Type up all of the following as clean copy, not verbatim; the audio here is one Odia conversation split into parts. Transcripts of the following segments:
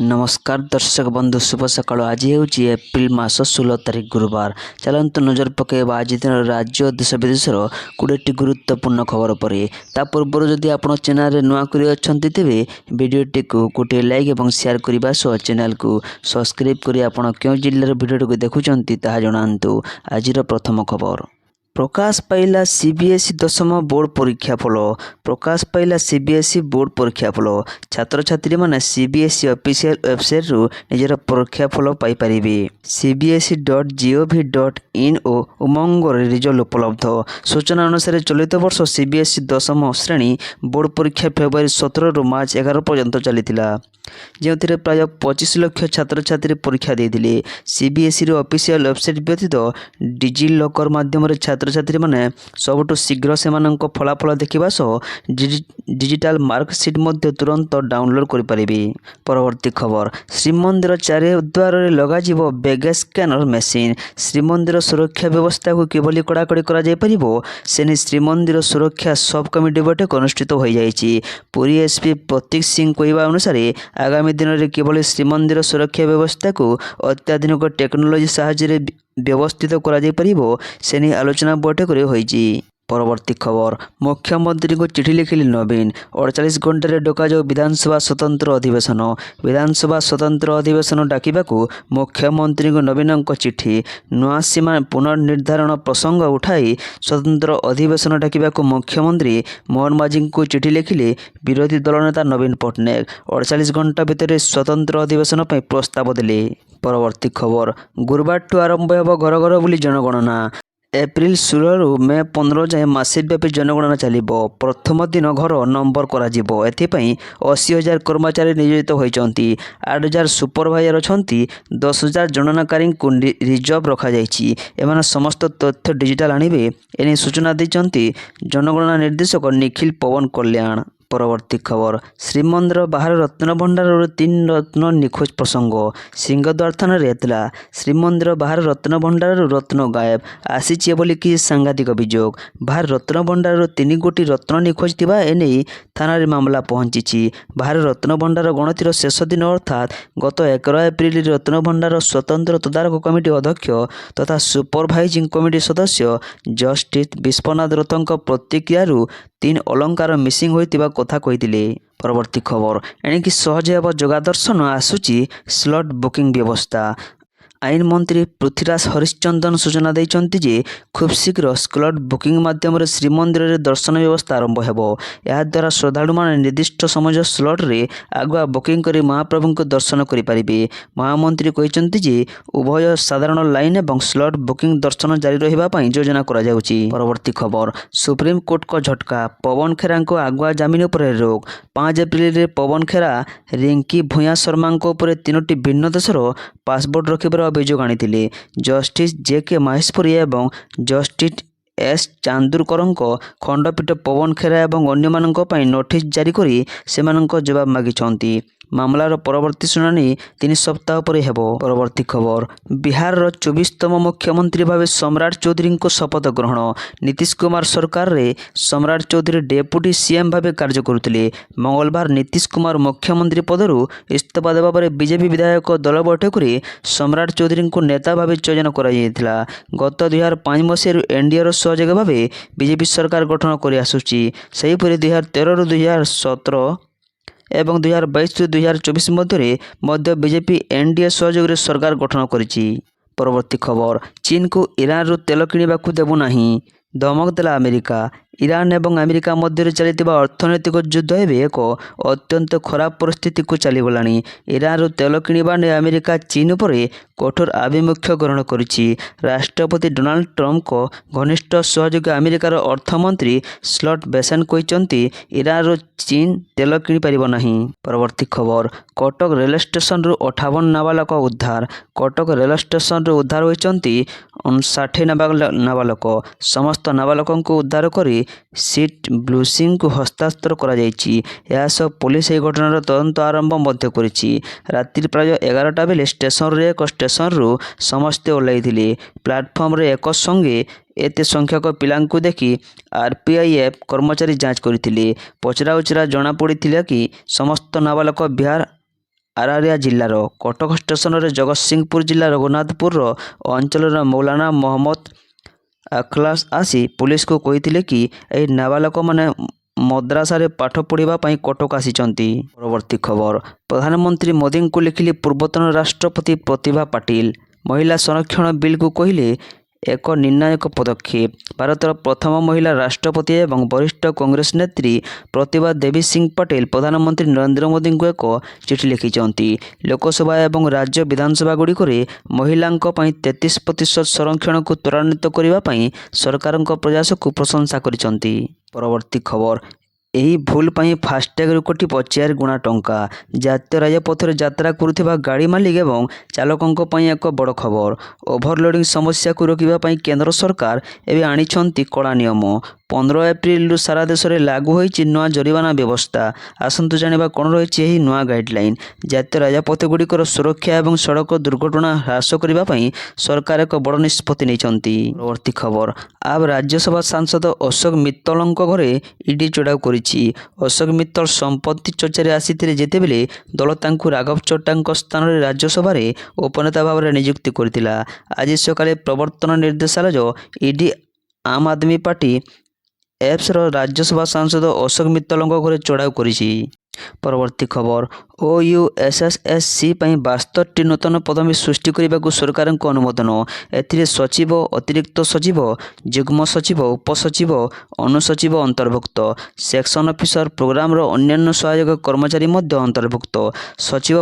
नमस्कार दर्शक बंधु शुभ सकाळ। आज ହେଉଛି एप्रिल मास 16 तारिख गुरुवार। चलतु नजर पकेबा आज दिन राज्य और देश विदेशर 20टी गुरुत्वपूर्ण खबर पर। ता पूर्व जदि आप चैनल नुआ कर अच्छा तेरे भिडियोटी को गोटे लाइक और शेयर करने सह चैनल को सब्सक्राइब कर आप क्यों जिल्लार भिडियो देखुंत जनातु। आज प्रथम खबर प्रकाश पाइला सीबीएसई दशम बोर्ड परीक्षा फल। प्रकाश पाइला सीबीएसई बोर्ड परीक्षा फल। छात्र छात्री माने सीबीएसई ऑफिशियल वेबसाइट रु निजर परीक्षा फल पाई परिबे। cbse.gov.in और उमंग रिजल्ट उपलब्ध। सूचना अनुसार चलित वर्ष सीबीएसई दशम श्रेणी बोर्ड परीक्षा फेब्रुआरी 17 रु मार्च 11 पर्यंत चलीथिला, जो प्राय 25 लाख छात्र छात्री परीक्षा देते। सीबीएसई ऑफिशियल वेबसाइट व्यतीत डिजी लॉकर माध्यम छात्र छात्री माने सबुठु शीघ्र से फलाफल देखा सह डिजिटल मार्कशीट तुरंत डाउनलोड करें। परवर्ती खबर श्रीमंदिर चारिद्वार लगाजिव बैगेज स्कैनर मेसीन। श्रीमंदिर सुरक्षा व्यवस्था को किभली कड़ाकड़ी से श्रीमंदिर सुरक्षा सब कमिटी बैठक अनुष्ठित हो जाएगी। पुरी एसपी प्रतीक सिंह कहवा अनुसार आगामी दिन में किभली श्रीमंदिर सुरक्षा व्यवस्था को अत्याधुनिक टेक्नोलोजी साहाय्य व्यवस्थित से आलोचना बैठक होईची। परवर्ती खबर मुख्यमंत्री को चिठी लिखिले नवीन। 48 घंटे डका विधानसभा स्वतंत्र अधिवेशन। विधानसभा स्वतंत्र अधिवेशन डाकिबा मुख्यमंत्री को नवीन चिठी। नुआ सीमा पुनर्निर्धारण प्रसंग उठाई स्वतंत्र अधिवेशन डाकिबा मुख्यमंत्री मोहन माझी को चिठी लिखिले विरोधी दल नेता नवीन पट्टनायक। 48 घंटा भितर स्वतंत्र अधिवेशन पर प्रस्ताव देले। परवर्ती खबर गुरुवार आरंभ हो घर घर बुली जनगणना। एप्रिल 16 रु मे 15 जाए मासेव्यापी जनगणना चलिबो। प्रथम दिन घर नंबर कराजिबो। एथिपई 80,000 कर्मचारी नियोजित होइचंती। 8,000 सुपरवाइजर अछंती। 10,000 गणनाकारी को रिजर्व रखा जाइछि। एमाने समस्त तथ्य डिजिटल आनिबे एने सूचना दैचंती जनगणना निर्देशक निखिल पवन कल्याण। परवर्ती खबर श्रीमंदिर बाहर रत्न भंडार 3 रत्न निखोज प्रसंग। सिंहद्वार थाना एतला श्रीमंदिर बाहर रत्न भंडार रत्न गायब आसी बोली कि सांघातिक अभियोग। बाहर रत्न भंडार 3 गोटी रत्न निखोज थिबा एने थाना मामला पहुंची। बाहर रत्न भंडार गणतिर शेष दिन अर्थात गत 11 एप्रिल रत्न भंडार स्वतंत्र तदारक कमिटी अध्यक्ष तथा सुपरभाइजिंग कमिटी सदस्य जस्टिस विश्वनाथ रथों प्रतिक्रिया 3 अलंकार मिसिंग होइतिबा कथा कहिथिले। परवर्ती खबर एणिकी सहज हेब जगा दर्शन आसुची स्लॉट बुकिंग व्यवस्था। आईन मंत्री पृथ्वीराज हरिश्चंदन सूचना देइचंती जे खूब शीघ्र स्लॉट बुकिंग माध्यम श्रीमंदिर रे दर्शन व्यवस्था आरंभ हेबो। या द्वारा श्रद्धालु माने निर्दिष्ट समय स्लॉट रे आगुआ बुकिंग करी महाप्रभु को दर्शन करि परिबे। महामंत्री कहिचंती जे उभय साधारण लाइन एवं स्लॉट बुकिंग दर्शन जारी रहिबा पई योजना करा जाउची। परवर्ती खबर सुप्रीम कोर्ट को झटका पवन खेरा को आगुआ जमीन पर रोक। 5 एप्रिल रे पवन खेरा रिंकी भूया शर्मा को 3टी भिन्न देशर पासपोर्ट रखिबार अभियोग आनिथिले। जस्टिस जेके माहेश्वरी एवं जस्टिस एस चांदुरकर खंडपीठ पवन खेरा और अन्य नोटिस जारी करी सेमानंको जवाब मागिछंती। मामलार परवर्ती शुणानी 3 सप्ताह पर हेबो। परवर्ती खबर बिहार 24तम मुख्यमंत्री भाव सम्राट चौधरी को शपथ ग्रहण। नीतीश कुमार सरकार रे सम्राट चौधरी डेप्यूटी सीएम भाव कार्य करुथिले। मंगलवार नीतीश कुमार मुख्यमंत्री पदरु इस्तीफा देबा पर बीजेपी विधायक दल बैठक रे सम्राट चौधरी को नेता भाव चयन करा जायतिला। गत 2005 मसीह एनडीए सहयोग भाव बीजेपी सरकार गठन कर आसुची। सेहीपरि 2013 रु 2017 एवं 2022 2024 मध्य बीजेपी एनडीए सहयोग सरकार गठन करिछि। परवर्ती खबर चीन को ईरान रु तेल किणवाकू देबु नाही धमक देला अमेरिका। ईरान एवं अमेरिका मध्य चलता अर्थनैतिक युद्ध एवं एक अत्यंत खराब परिस्थिति को चलीगलानी। ईरान रु तेल किणवा ने अमेरिका चीन पर कठोर आभिमुख्य ग्रहण करिछि। राष्ट्रपति डोनाल्ड ट्रम्प को घनिष्ठ सहयोगी अमेरिकार अर्थमंत्री स्लॉट बेसेन कहते ईरान रु चीन तेल किणी पारिबो नाही। परवर्ती खबर कटक रेल स्टेशन रु 58 नाबालक उद्धार। कटक रेल स्टेशन रु उद्धार होइचंती 59 नाबालक। समस्त नाबालकों को उद्धार करी सीट ब्लूसिंग को हस्तांतर करा जाइछि। यासह पुलिस यह घटनार तदंत आरंभ मध्य करिछि। रात्रि प्राय 11टा बेले स्टेशन रे एक स्टेशन रु समस्ते ओह्लाइथिले। प्लाटफर्म रे एक संगे एते संख्यक पिलांकु देखि आरपीआईएफ कर्मचारी जांच करथिले। पचरा उचरा जना पड़िथिला कि समस्त नाबालक बिहार ଆରାରିଆ ଜିଲ୍ଲାର କଟକ ଷ୍ଟେସନରେ ଜଗତସିଂହପୁର ଜିଲ୍ଲା ରଘୁନାଥପୁର ଅଞ୍ଚଳର ମୌଲାନା ମହମ୍ମଦ ଆଖଲାସ ଆସି ପୁଲିସକୁ କହିଥିଲେ କି ଏହି ନାବାଳକମାନେ ମଦ୍ରାସାରେ ପାଠ ପଢ଼ିବା ପାଇଁ କଟକ ଆସିଛନ୍ତି। ପରବର୍ତ୍ତୀ ଖବର, ପ୍ରଧାନମନ୍ତ୍ରୀ ମୋଦିଙ୍କୁ ଲେଖିଲେ ପୂର୍ବତନ ରାଷ୍ଟ୍ରପତି ପ୍ରତିଭା ପାଟିଲ। ମହିଳା ସଂରକ୍ଷଣ ବିଲ୍କୁ କହିଲେ ଏକ ନିର୍ଣ୍ଣାୟକ ପଦକ୍ଷେପ। ଭାରତର ପ୍ରଥମ ମହିଳା ରାଷ୍ଟ୍ରପତି ଏବଂ ବରିଷ୍ଠ କଂଗ୍ରେସ ନେତ୍ରୀ ପ୍ରତିଭା ଦେବୀ ସିଂ ପାଟିଲ ପ୍ରଧାନମନ୍ତ୍ରୀ ନରେନ୍ଦ୍ର ମୋଦିଙ୍କୁ ଏକ ଚିଠି ଲେଖିଛନ୍ତି। ଲୋକସଭା ଏବଂ ରାଜ୍ୟ ବିଧାନସଭାଗୁଡ଼ିକରେ ମହିଳାଙ୍କ ପାଇଁ 33% ସଂରକ୍ଷଣକୁ ତ୍ୱରାନ୍ୱିତ କରିବା ପାଇଁ ସରକାରଙ୍କ ପ୍ରୟାସକୁ ପ୍ରଶଂସା କରିଛନ୍ତି। ପରବର୍ତ୍ତୀ ଖବର, ଏହି ଭୁଲ ପାଇଁ ଫାସ୍ଟ୍ୟାଗରୁ କଟିବ 4 ଗୁଣା ଟଙ୍କା। ଜାତୀୟ ରାଜପଥରେ ଯାତ୍ରା କରୁଥିବା ଗାଡ଼ି ମାଲିକ ଏବଂ ଚାଳକଙ୍କ ପାଇଁ ଏକ ବଡ଼ ଖବର। ଓଭରଲୋଡିଂ ସମସ୍ୟାକୁ ରୋକିବା ପାଇଁ କେନ୍ଦ୍ର ସରକାର ଏବେ ଆଣିଛନ୍ତି କଡ଼ା ନିୟମ। 15 ଏପ୍ରିଲରୁ ସାରା ଦେଶରେ ଲାଗୁ ହୋଇଛି ନୂଆ ଜରିମାନା ବ୍ୟବସ୍ଥା। ଆସନ୍ତୁ ଜାଣିବା କ'ଣ ରହିଛି ଏହି ନୂଆ ଗାଇଡଲାଇନ୍। ଜାତୀୟ ରାଜପଥଗୁଡ଼ିକର ସୁରକ୍ଷା ଏବଂ ସଡ଼କ ଦୁର୍ଘଟଣା ହ୍ରାସ କରିବା ପାଇଁ ସରକାର ଏକ ବଡ଼ ନିଷ୍ପତ୍ତି ନେଇଛନ୍ତି। ପରବର୍ତ୍ତୀ ଖବର, ଆପ ରାଜ୍ୟସଭା ସାଂସଦ ଅଶୋକ ମିତ୍ତଲଙ୍କ ଘରେ ଇଡି ଚଢ଼ାଉ କରିଛି। ଅଶୋକ ମିତ୍ତଲ ସମ୍ପତ୍ତି ଚର୍ଚ୍ଚାରେ ଆସିଥିଲେ ଯେତେବେଳେ ଦଳ ତାଙ୍କୁ ରାଘବ ଚଡ୍ଡାଙ୍କ ସ୍ଥାନରେ ରାଜ୍ୟସଭାରେ ଉପନେତା ଭାବରେ ନିଯୁକ୍ତି କରିଥିଲା। ଆଜି ସକାଳେ ପ୍ରବର୍ତ୍ତନ ନିର୍ଦ୍ଦେଶାଳୟ ଇଡି ଆମ୍ ଆଦମୀ ପାର୍ଟି ଏପ୍ସର ରାଜ୍ୟସଭା ସାଂସଦ ଅଶୋକ ମିତ୍ତଲଙ୍କ ଘରେ ଚଢ଼ାଉ କରିଛି। ପରବର୍ତ୍ତୀ ଖବର, OUSSSC ପାଇଁ 72ଟି ନୂତନ ପଦବୀ ସୃଷ୍ଟି କରିବାକୁ ସରକାରଙ୍କ ଅନୁମୋଦନ। ଏଥିରେ ସଚିବ, ଅତିରିକ୍ତ ସଚିବ, ଯୁଗ୍ମ ସଚିବ, ଉପସଚିବ, ଅନୁସଚିବ ଅନ୍ତର୍ଭୁକ୍ତ। ସେକ୍ସନ ଅଫିସର, ପ୍ରୋଗ୍ରାମର ଅନ୍ୟାନ୍ୟ ସହାୟକ କର୍ମଚାରୀ ମଧ୍ୟ ଅନ୍ତର୍ଭୁକ୍ତ। ସଚିବ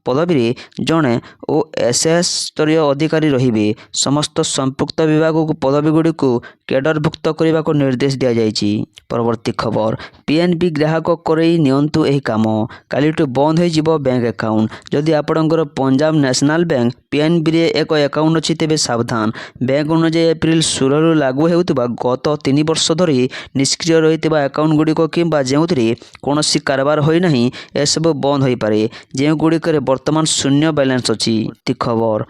ପଦବୀରେ ଜଣେ OSS ସ୍ତରୀୟ ଅଧିକାରୀ ରହିବେ। ସମସ୍ତ ସମ୍ପୃକ୍ତ ବିଭାଗକୁ ପଦବୀଗୁଡ଼ିକୁ କେଡରଭୁକ୍ତ କରିବାକୁ ନିର୍ଦ୍ଦେଶ ଦିଆଯାଇଛି। ପରବର୍ତ୍ତୀ ଖବର, PNB ଗ୍ରାହକ କରେଇ ନିଅନ୍ତୁ ଏହି କାମ। କାଲିଠୁ ବନ୍ଦ ହୋଇଯିବ ବ୍ୟାଙ୍କ ଆକାଉଣ୍ଟ। ଯଦି ଆପଣଙ୍କର ପଞ୍ଜାବ ନ୍ୟାସନାଲ ବ୍ୟାଙ୍କ PNBରେ ଏକ ଆକାଉଣ୍ଟ ଅଛି ତେବେ ସାବଧାନ। ବ୍ୟାଙ୍କ ଅନୁଯାୟୀ ଏପ୍ରିଲ 16ରୁ ଲାଗୁ ହେଉଥିବା ଗତ 3 ବର୍ଷ ଧରି ନିଷ୍କ୍ରିୟ ରହିଥିବା ଆକାଉଣ୍ଟଗୁଡ଼ିକ କିମ୍ବା ଯେଉଁଥିରେ କୌଣସି କାରବାର ହୋଇନାହିଁ ଏସବୁ ବନ୍ଦ ହୋଇପାରେ। ଯେଉଁଗୁଡ଼ିକରେ ବର୍ତ୍ତମାନ ଶୂନ୍ୟ ବାଲାନ୍ସ ଅଛି। ଖବର,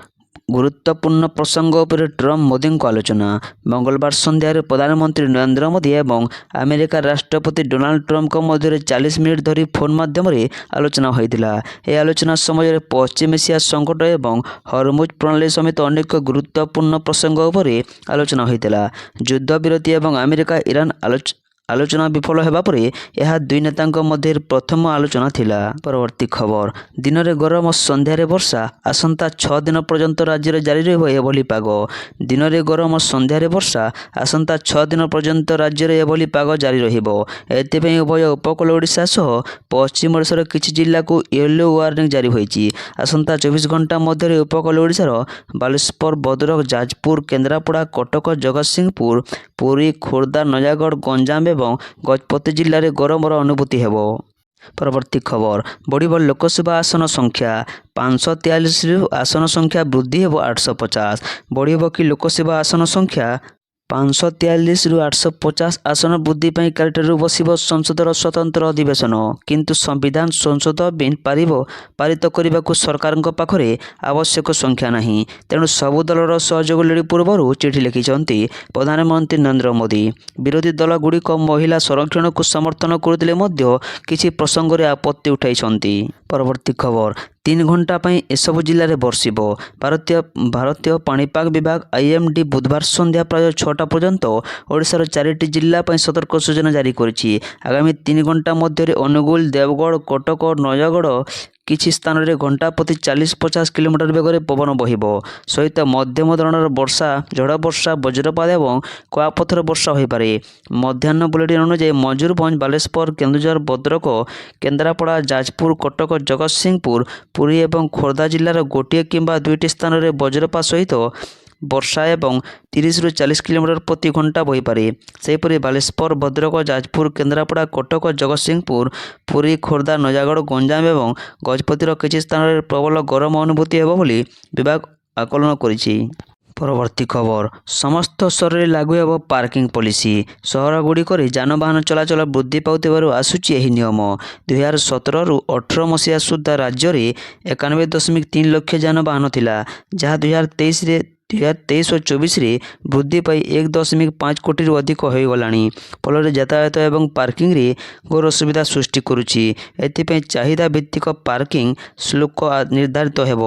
ଗୁରୁତ୍ୱପୂର୍ଣ୍ଣ ପ୍ରସଙ୍ଗ ଉପରେ ଟ୍ରମ୍ପ ମୋଦିଙ୍କ ଆଲୋଚନା। ମଙ୍ଗଳବାର ସନ୍ଧ୍ୟାରେ ପ୍ରଧାନମନ୍ତ୍ରୀ ନରେନ୍ଦ୍ର ମୋଦି ଏବଂ ଆମେରିକା ରାଷ୍ଟ୍ରପତି ଡୋନାଲ୍ଡ ଟ୍ରମ୍ପଙ୍କ ମଧ୍ୟରେ 40 ମିନିଟ୍ ଧରି ଫୋନ୍ ମାଧ୍ୟମରେ ଆଲୋଚନା ହୋଇଥିଲା। ଏହି ଆଲୋଚନା ସମୟରେ ପଶ୍ଚିମ ଏସିଆ ସଂକଟ ଏବଂ ହରମୁଜ ପ୍ରଣାଳୀ ସମେତ ଅନେକ ଗୁରୁତ୍ୱପୂର୍ଣ୍ଣ ପ୍ରସଙ୍ଗ ଉପରେ ଆଲୋଚନା ହୋଇଥିଲା। ଯୁଦ୍ଧବିରତି ଏବଂ ଆମେରିକା ଇରାନ ଆଲୋଚନା ବିଫଳ ହେବା ପରେ ଏହା ଦୁଇ ନେତାଙ୍କ ମଧ୍ୟରେ ପ୍ରଥମ ଆଲୋଚନା ଥିଲା। ପରବର୍ତ୍ତୀ ଖବର, ଦିନରେ ଗରମ, ସନ୍ଧ୍ୟାରେ ବର୍ଷା। ଆସନ୍ତା 6 ଦିନ ପର୍ଯ୍ୟନ୍ତ ରାଜ୍ୟରେ ଜାରି ରହିବ ଏଭଳି ପାଗ। ଦିନରେ ଗରମ, ସନ୍ଧ୍ୟାରେ ବର୍ଷା। ଆସନ୍ତା 6 ଦିନ ପର୍ଯ୍ୟନ୍ତ ରାଜ୍ୟରେ ଏଭଳି ପାଗ ଜାରି ରହିବ। ଏଥିପାଇଁ ଉଭୟ ଉପକୂଳ ଓଡ଼ିଶା ସହ ପଶ୍ଚିମ ଓଡ଼ିଶାର କିଛି ଜିଲ୍ଲାକୁ ୟେଲୋ ୱାର୍ଣ୍ଣିଂ ଜାରି ହୋଇଛି। ଆସନ୍ତା 24 ଘଣ୍ଟା ମଧ୍ୟରେ ଉପକୂଳ ଓଡ଼ିଶାର ବାଲେଶ୍ୱର, ଭଦ୍ରକ, ଯାଜପୁର, କେନ୍ଦ୍ରାପଡ଼ା, କଟକ, ଜଗତସିଂହପୁର, ପୁରୀ, ଖୋର୍ଦ୍ଧା, ନୟାଗଡ଼, ଗଞ୍ଜାମ ଏବଂ ଗଜପତି ଜିଲ୍ଲାରେ ଗରମର ଅନୁଭୂତି ହେବ। ପରବର୍ତ୍ତୀ ଖବର, ବଢ଼ିବ ଲୋକସଭା ଆସନ ସଂଖ୍ୟା। 543ରୁ ଆସନ ସଂଖ୍ୟା ବୃଦ୍ଧି ହେବ 850। ବଢ଼ିବ କି ଲୋକସଭା ଆସନ ସଂଖ୍ୟା? 543ରୁ 850 ଆସନ ବୃଦ୍ଧି ପାଇଁ କାଲିଠାରୁ ବସିବ ସଂସଦର ସ୍ୱତନ୍ତ୍ର ଅଧିବେଶନ। କିନ୍ତୁ ସମ୍ବିଧାନ ସଂଶୋଧନ ବିଲ୍ ପାରିତ କରିବାକୁ ସରକାରଙ୍କ ପାଖରେ ଆବଶ୍ୟକ ସଂଖ୍ୟା ନାହିଁ। ତେଣୁ ସବୁ ଦଳର ସହଯୋଗ ଲୋଡ଼ି ପୂର୍ବରୁ ଚିଠି ଲେଖିଛନ୍ତି ପ୍ରଧାନମନ୍ତ୍ରୀ ନରେନ୍ଦ୍ର ମୋଦି। ବିରୋଧୀ ଦଳଗୁଡ଼ିକ ମହିଳା ସଂରକ୍ଷଣକୁ ସମର୍ଥନ କରୁଥିଲେ ମଧ୍ୟ କିଛି ପ୍ରସଙ୍ଗରେ ଆପତ୍ତି ଉଠାଇଛନ୍ତି। ପରବର୍ତ୍ତୀ ଖବର, 3 ଘଣ୍ଟା ପାଇଁ ଏସବୁ ଜିଲ୍ଲାରେ ବର୍ଷିବ। ଭାରତୀୟ ପାଣିପାଗ ବିଭାଗ IMD ବୁଧବାର ସନ୍ଧ୍ୟା ପ୍ରାୟ 6ଟା ପର୍ଯ୍ୟନ୍ତ ଓଡ଼ିଶାର 4ଟି ଜିଲ୍ଲା ପାଇଁ ସତର୍କ ସୂଚନା ଜାରି କରିଛି। ଆଗାମୀ 3 ଘଣ୍ଟା ମଧ୍ୟରେ ଅନୁଗୁଳ, ଦେବଗଡ଼, କଟକ, ନୟାଗଡ଼ କିଛି ସ୍ଥାନରେ ଘଣ୍ଟା ପ୍ରତି 40-50 କିଲୋମିଟର ବେଗରେ ପବନ ବହିବ ସହିତ ମଧ୍ୟମ ଧରଣର ବର୍ଷା, ଝଡ଼ ବର୍ଷା, ବଜ୍ରପାତ ଏବଂ କୁଆପଥର ବର୍ଷା ହୋଇପାରେ। ମଧ୍ୟାହ୍ନ ବୁଲେଟିନ୍ ଅନୁଯାୟୀ ମୟୂରଭଞ୍ଜ, ବାଲେଶ୍ୱର, କେନ୍ଦୁଝର, ଭଦ୍ରକ, କେନ୍ଦ୍ରାପଡ଼ା, ଯାଜପୁର, କଟକ, ଜଗତସିଂହପୁର, ପୁରୀ ଏବଂ ଖୋର୍ଦ୍ଧା ଜିଲ୍ଲାର ଗୋଟିଏ କିମ୍ବା 2ଟି ସ୍ଥାନରେ ବଜ୍ରପାତ ସହିତ ବର୍ଷା ଏବଂ 30ରୁ 40 କିଲୋମିଟର ପ୍ରତି ଘଣ୍ଟା ବହିପାରେ। ସେହିପରି ବାଲେଶ୍ୱର, ଭଦ୍ରକ, ଯାଜପୁର, କେନ୍ଦ୍ରାପଡ଼ା, କଟକ, ଜଗତସିଂହପୁର, ପୁରୀ, ଖୋର୍ଦ୍ଧା, ନୟାଗଡ଼, ଗଞ୍ଜାମ ଏବଂ ଗଜପତିର କିଛି ସ୍ଥାନରେ ପ୍ରବଳ ଗରମ ଅନୁଭୂତି ହେବ ବୋଲି ବିଭାଗ ଆକଳନ କରିଛି। ପରବର୍ତ୍ତୀ ଖବର, ସମସ୍ତ ସହରରେ ଲାଗୁ ହେବ ପାର୍କିଂ ପଲିସି। ସହରଗୁଡ଼ିକରେ ଯାନବାହନ ଚଳାଚଳ ବୃଦ୍ଧି ପାଉଥିବାରୁ ଆସୁଛି ଏହି ନିୟମ। 2017ରୁ 18 ମସିହା ସୁଦ୍ଧା ରାଜ୍ୟରେ 91.3 ଲକ୍ଷ ଯାନବାହନ ଥିଲା, ଯାହା 2023ରେ 2023 ଓ 24ରେ ବୃଦ୍ଧି ପାଇ 1.5 କୋଟିରୁ ଅଧିକ ହୋଇଗଲାଣି। ଫଳରେ ଯାତାୟାତ ଏବଂ ପାର୍କିଂରେ ଘୋର ଅସୁବିଧା ସୃଷ୍ଟି କରୁଛି। ଏଥିପାଇଁ ଚାହିଦା ଭିତ୍ତିକ ପାର୍କିଂ ଶୁଳ୍କ ନିର୍ଦ୍ଧାରିତ ହେବ।